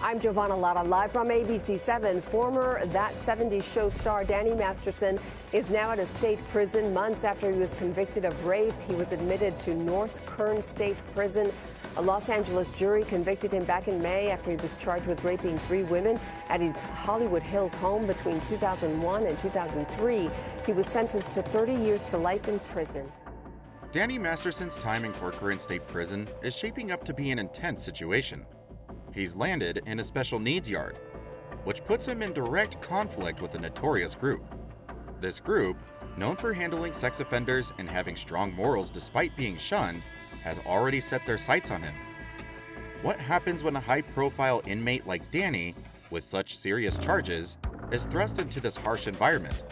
I'm Giovanna Lotta, live from ABC 7. Former That 70s Show star Danny Masterson is now at a state prison months after he was convicted of rape. He was admitted to North Kern State Prison. A Los Angeles jury convicted him back in May after he was charged with raping 3 women at his Hollywood Hills home between 2001 and 2003. He was sentenced to 30 years to life in prison. Danny Masterson's time in Corcoran State Prison is shaping up to be an intense situation. He's landed in a special needs yard, which puts him in direct conflict with a notorious group. This group, known for handling sex offenders and having strong morals despite being shunned, has already set their sights on him. What happens when a high-profile inmate like Danny, with such serious charges, is thrust into this harsh environment?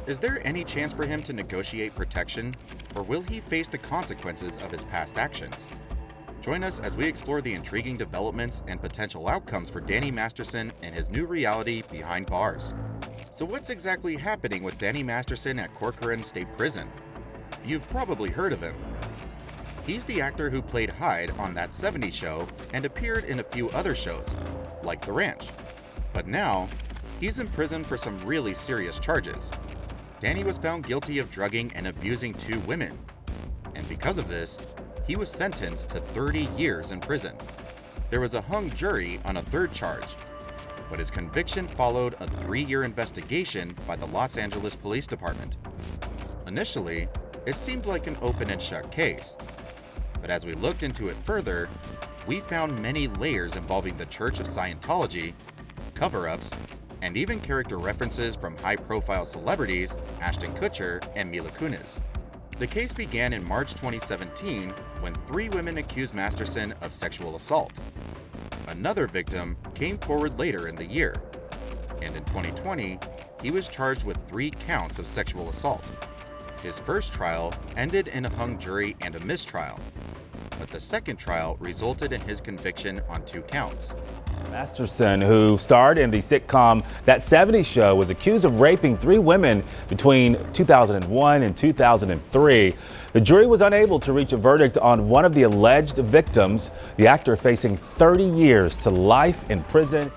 Is there any chance for him to negotiate protection, or will he face the consequences of his past actions? Join us as we explore the intriguing developments and potential outcomes for Danny Masterson and his new reality behind bars. So what's exactly happening with Danny Masterson at Corcoran State Prison? You've probably heard of him. He's the actor who played Hyde on That 70s Show and appeared in a few other shows, like The Ranch. But now, he's in prison for some really serious charges. Danny was found guilty of drugging and abusing 2 women. And because of this, he was sentenced to 30 years in prison. There was a hung jury on a 3rd charge, but his conviction followed a 3-year investigation by the Los Angeles Police Department. Initially, it seemed like an open and shut case, but as we looked into it further, we found many layers involving the Church of Scientology, cover-ups, and even character references from high-profile celebrities Ashton Kutcher and Mila Kunis. The case began in March 2017 when 3 women accused Masterson of sexual assault. Another victim came forward later in the year, and in 2020, he was charged with 3 counts of sexual assault. His first trial ended in a hung jury and a mistrial, but the second trial resulted in his conviction on 2 counts. Masterson, who starred in the sitcom That 70s Show, was accused of raping 3 women between 2001 and 2003. The jury was unable to reach a verdict on one of the alleged victims, the actor facing 30 years to life in prison.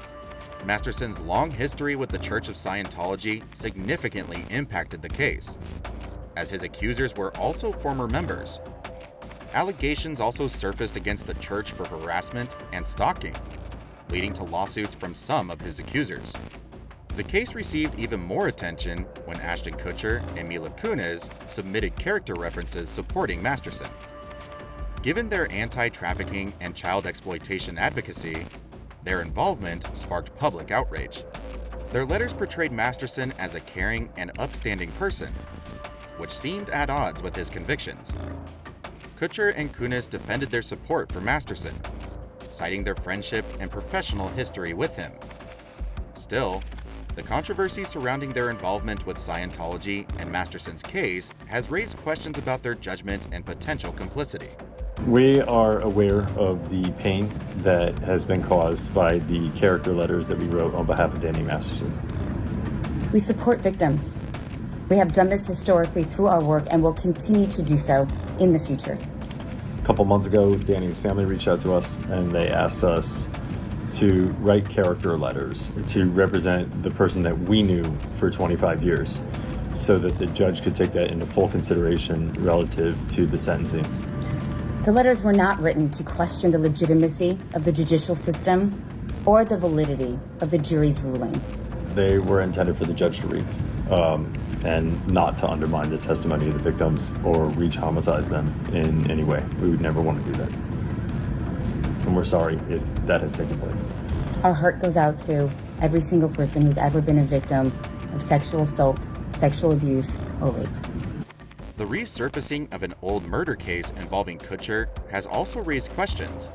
Masterson's long history with the Church of Scientology significantly impacted the case, as his accusers were also former members. Allegations also surfaced against the church for harassment and stalking, leading to lawsuits from some of his accusers. The case received even more attention when Ashton Kutcher and Mila Kunis submitted character references supporting Masterson. Given their anti-trafficking and child exploitation advocacy, their involvement sparked public outrage. Their letters portrayed Masterson as a caring and upstanding person, which seemed at odds with his convictions. Kutcher and Kunis defended their support for Masterson, citing their friendship and professional history with him. Still, the controversy surrounding their involvement with Scientology and Masterson's case has raised questions about their judgment and potential complicity. We are aware of the pain that has been caused by the character letters that we wrote on behalf of Danny Masterson. We support victims. We have done this historically through our work and will continue to do so in the future. A couple months ago, Danny's family reached out to us and they asked us to write character letters to represent the person that we knew for 25 years so that the judge could take that into full consideration relative to the sentencing. The letters were not written to question the legitimacy of the judicial system or the validity of the jury's ruling. They were intended for the judge to read and not to undermine the testimony of the victims or re-traumatize them in any way. We would never want to do that. And we're sorry if that has taken place. Our heart goes out to every single person who's ever been a victim of sexual assault, sexual abuse, or rape. The resurfacing of an old murder case involving Kutcher has also raised questions.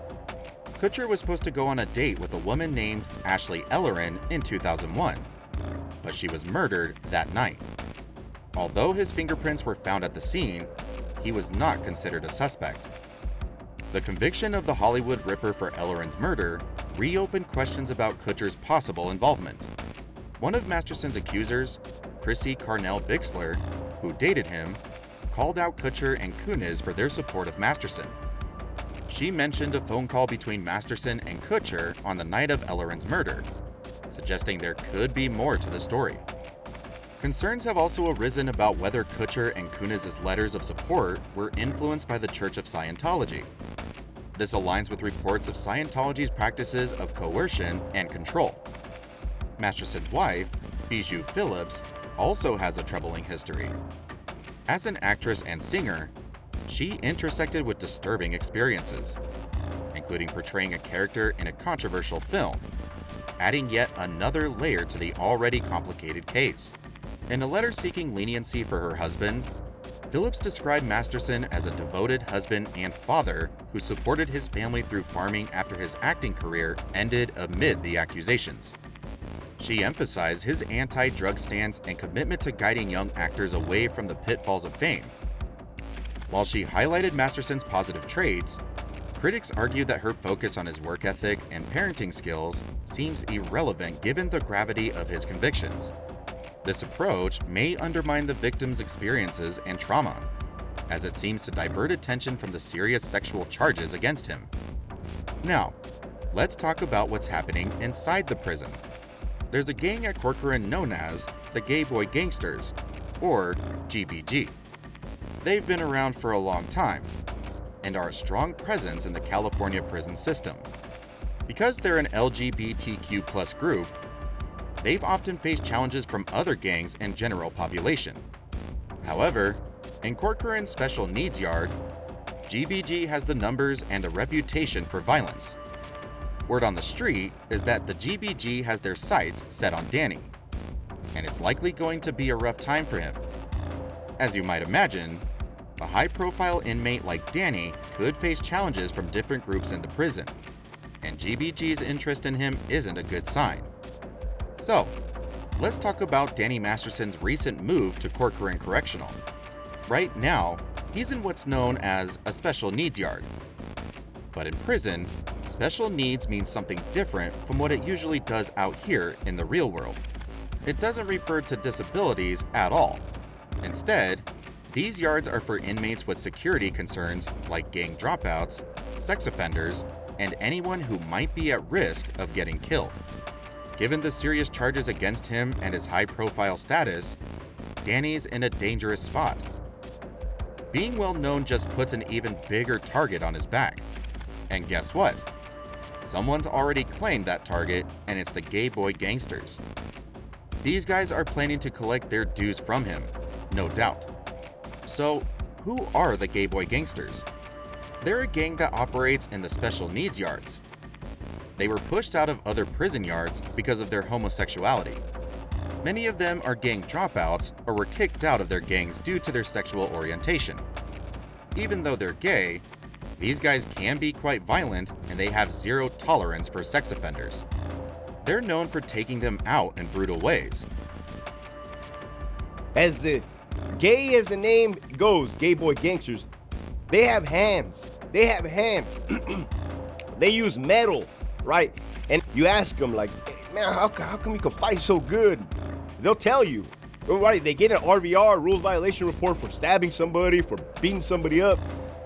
Kutcher was supposed to go on a date with a woman named Ashley Ellerin in 2001, but she was murdered that night. Although his fingerprints were found at the scene, he was not considered a suspect. The conviction of the Hollywood Ripper for Ellerin's murder reopened questions about Kutcher's possible involvement. One of Masterson's accusers, Chrissy Carnell Bixler, who dated him, called out Kutcher and Kunis for their support of Masterson. she mentioned a phone call between Masterson and Kutcher on the night of Ellerin's murder, suggesting there could be more to the story. Concerns have also arisen about whether Kutcher and Kuniz's letters of support were influenced by the Church of Scientology. This aligns with reports of Scientology's practices of coercion and control. Masterson's wife, Bijou Phillips, also has a troubling history. As an actress and singer, she intersected with disturbing experiences, including portraying a character in a controversial film, adding yet another layer to the already complicated case. In a letter seeking leniency for her husband, Phillips described Masterson as a devoted husband and father who supported his family through farming after his acting career ended amid the accusations. She emphasized his anti-drug stance and commitment to guiding young actors away from the pitfalls of fame. While she highlighted Masterson's positive traits, critics argue that her focus on his work ethic and parenting skills seems irrelevant given the gravity of his convictions. This approach may undermine the victim's experiences and trauma, as it seems to divert attention from the serious sexual charges against him. Now, let's talk about what's happening inside the prison. There's a gang at Corcoran known as the Gay Boy Gangsters, or GBG. They've been around for a long time and are a strong presence in the California prison system. Because they're an LGBTQ+ group, they've often faced challenges from other gangs and general population. However, in Corcoran's special needs yard, GBG has the numbers and a reputation for violence. Word on the street is that the GBG has their sights set on Danny, and it's likely going to be a rough time for him. As you might imagine, a high-profile inmate like Danny could face challenges from different groups in the prison, and GBG's interest in him isn't a good sign. So, let's talk about Danny Masterson's recent move to Corcoran Correctional. Right now, he's in what's known as a special needs yard. But in prison, special needs means something different from what it usually does out here in the real world. It doesn't refer to disabilities at all. Instead, these yards are for inmates with security concerns like gang dropouts, sex offenders, and anyone who might be at risk of getting killed. Given the serious charges against him and his high-profile status, Danny's in a dangerous spot. Being well known just puts an even bigger target on his back. And guess what? Someone's already claimed that target, and it's the Gay Boy Gangsters. These guys are planning to collect their dues from him, no doubt. So, who are the Gay Boy Gangsters? They're a gang that operates in the special needs yards. They were pushed out of other prison yards because of their homosexuality. Many of them are gang dropouts or were kicked out of their gangs due to their sexual orientation. Even though they're gay, these guys can be quite violent and they have zero tolerance for sex offenders. They're known for taking them out in brutal ways. As the gay as the name goes, Gay Boy Gangsters, they have hands. They have hands. They use metal, right? And you ask them like, hey, man, how come you can fight so good? They'll tell you, right? They get an RVR, rules violation report, for stabbing somebody, for beating somebody up.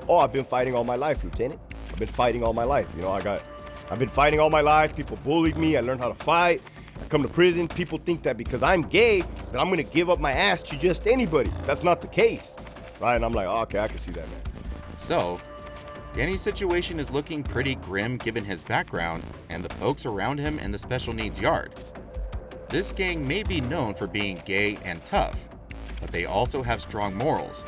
Oh, I've been fighting all my life, Lieutenant. I've been fighting all my life. You know, I've been fighting all my life. People bullied me. I learned how to fight. I come to prison. People think that because I'm gay, that I'm gonna give up my ass to just anybody. That's not the case, right? And I'm like, oh, okay, I can see that, man. So, Danny's situation is looking pretty grim given his background and the folks around him in the special needs yard. This gang may be known for being gay and tough, but they also have strong morals.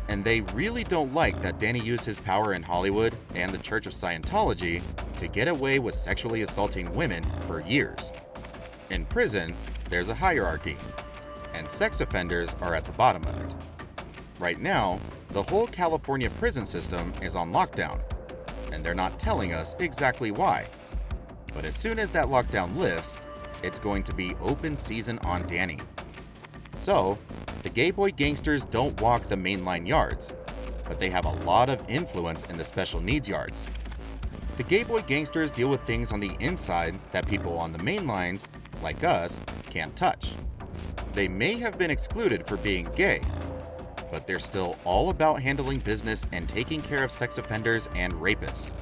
And they really don't like that Danny used his power in Hollywood and the Church of Scientology to get away with sexually assaulting women for years. In prison, there's a hierarchy, and sex offenders are at the bottom of it. Right now, the whole California prison system is on lockdown, and they're not telling us exactly why. But as soon as that lockdown lifts, it's going to be open season on Danny. So, the Gay Boy Gangsters don't walk the mainline yards, but they have a lot of influence in the special needs yards. The Gay Boy Gangsters deal with things on the inside that people on the main lines, like us, can't touch. They may have been excluded for being gay, but they're still all about handling business and taking care of sex offenders and rapists.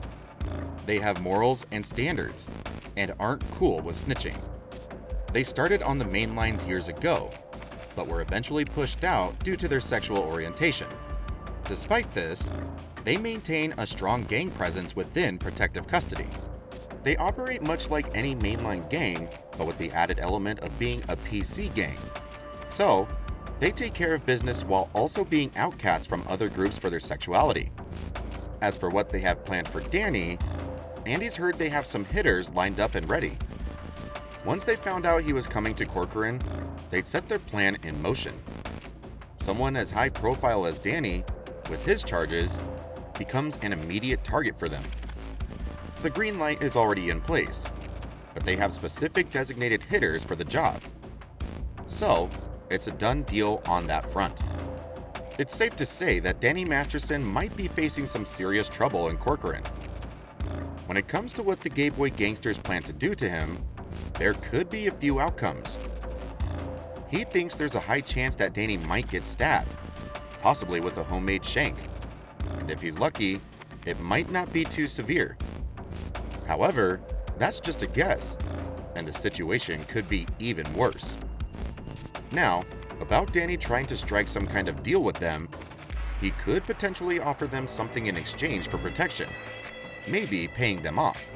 They have morals and standards, and aren't cool with snitching. They started on the main lines years ago, but were eventually pushed out due to their sexual orientation. Despite this, they maintain a strong gang presence within protective custody. They operate much like any mainline gang, but with the added element of being a PC gang. So, they take care of business while also being outcasts from other groups for their sexuality. As for what they have planned for Danny, Andy's heard they have some hitters lined up and ready. Once they found out he was coming to Corcoran, they'd set their plan in motion. Someone as high profile as Danny, with his charges, becomes an immediate target for them. The green light is already in place, but they have specific designated hitters for the job. So, it's a done deal on that front. It's safe to say that Danny Masterson might be facing some serious trouble in Corcoran. When it comes to what the Gay Boy gangsters plan to do to him, there could be a few outcomes. He thinks there's a high chance that Danny might get stabbed, possibly with a homemade shank. And if he's lucky, it might not be too severe. However, that's just a guess, and the situation could be even worse. Now, about Danny trying to strike some kind of deal with them, he could potentially offer them something in exchange for protection, maybe paying them off.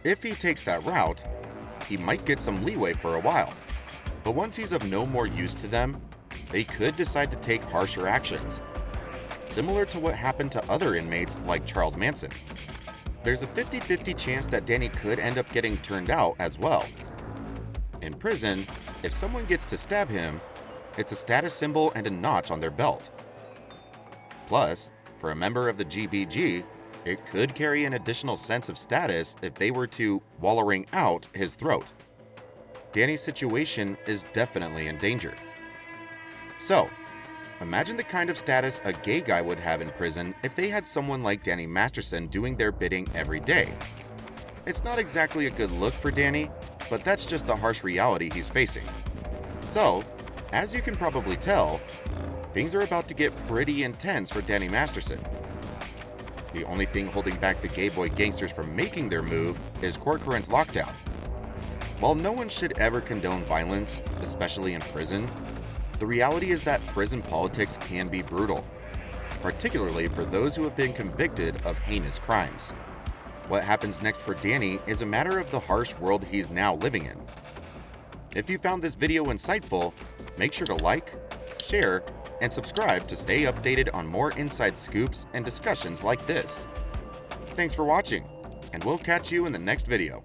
If he takes that route, he might get some leeway for a while, but once he's of no more use to them, they could decide to take harsher actions, similar to what happened to other inmates like Charles Manson. There's a 50-50 chance that Danny could end up getting turned out as well. In prison, if someone gets to stab him, it's a status symbol and a notch on their belt. Plus, for a member of the GBG, it could carry an additional sense of status if they were to wallering out his throat. Danny's situation is definitely in danger. So, imagine the kind of status a gay guy would have in prison if they had someone like Danny Masterson doing their bidding every day. It's not exactly a good look for Danny, but that's just the harsh reality he's facing. So, as you can probably tell, things are about to get pretty intense for Danny Masterson. The only thing holding back the Gay Boy gangsters from making their move is Corcoran's lockdown. While no one should ever condone violence, especially in prison, the reality is that prison politics can be brutal, particularly for those who have been convicted of heinous crimes. What happens next for Danny is a matter of the harsh world he's now living in. If you found this video insightful, make sure to like, share, and subscribe to stay updated on more inside scoops and discussions like this. Thanks for watching, and we'll catch you in the next video.